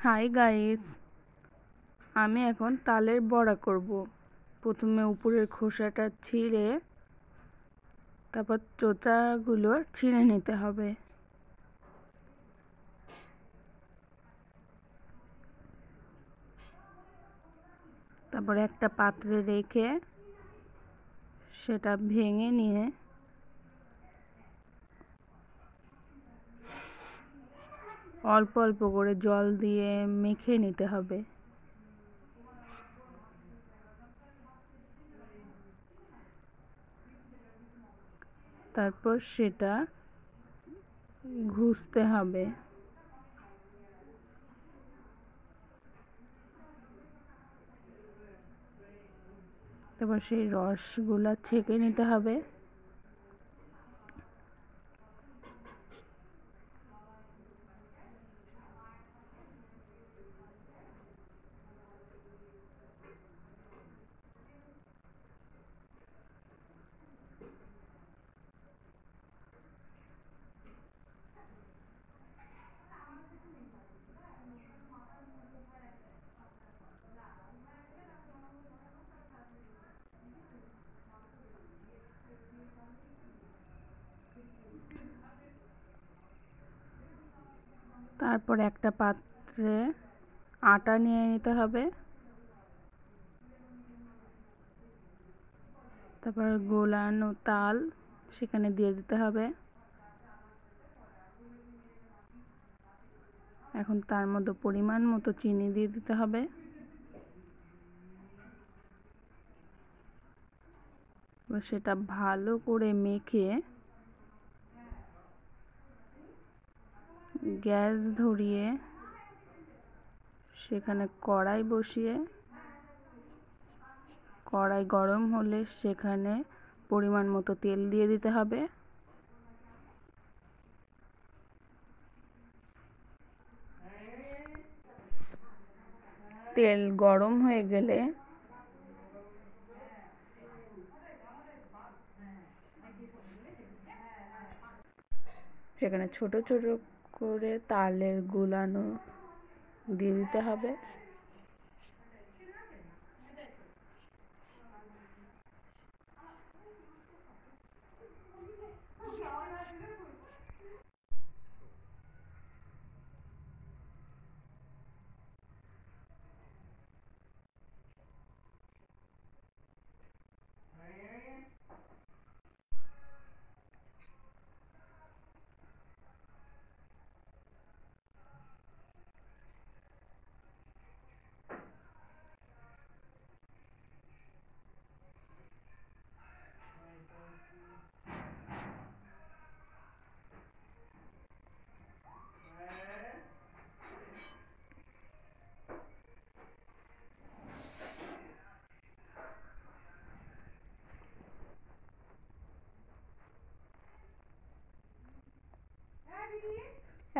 Hi guys, আমি এখন তালের বড়া করব। প্রথমে উপরের খোসাটা ছিঁড়ে তারপর চোচাগুলো ছিঁড়ে নিতে হবে। তারপর একটা পাত্রে রেখে সেটা ভেঙে নিয়ে অল্প অল্প করে জল দিয়ে মেখে নিতে হবে। তারপর সেটা ঘুষতে হবে। তারপর সেই রসগুলা ছেঁকে নিতে হবে। তারপর একটা পাত্রে আটা নিয়ে নিতে হবে। তারপর গোলানো তাল সেখানে দিয়ে দিতে হবে। এখন তার মধ্যে পরিমাণ মতো চিনি দিয়ে দিতে হবে। এবার সেটা ভালো করে মেখে গ্যাস ধরিয়ে সেখানে কড়াই বসিয়ে কড়াই গরম হলে সেখানে পরিমাণ মতো তেল দিয়ে দিতে হবে। তেল গরম হয়ে গেলে সেখানে ছোট ছোট করে তালের গুলানো দিয়ে দিতে হবে।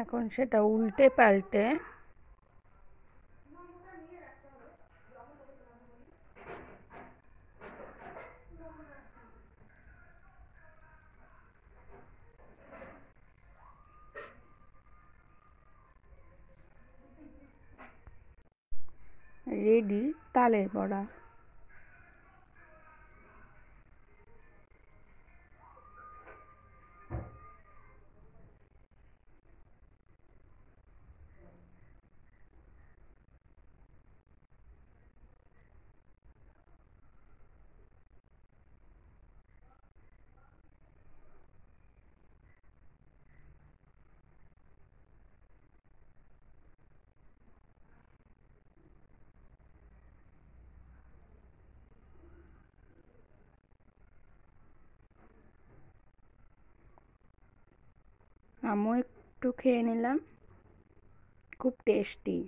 এখন সেটা উল্টে পাল্টে রেডি তালের বড়া। আমিও একটু খেয়ে নিলাম, খুব টেস্টি।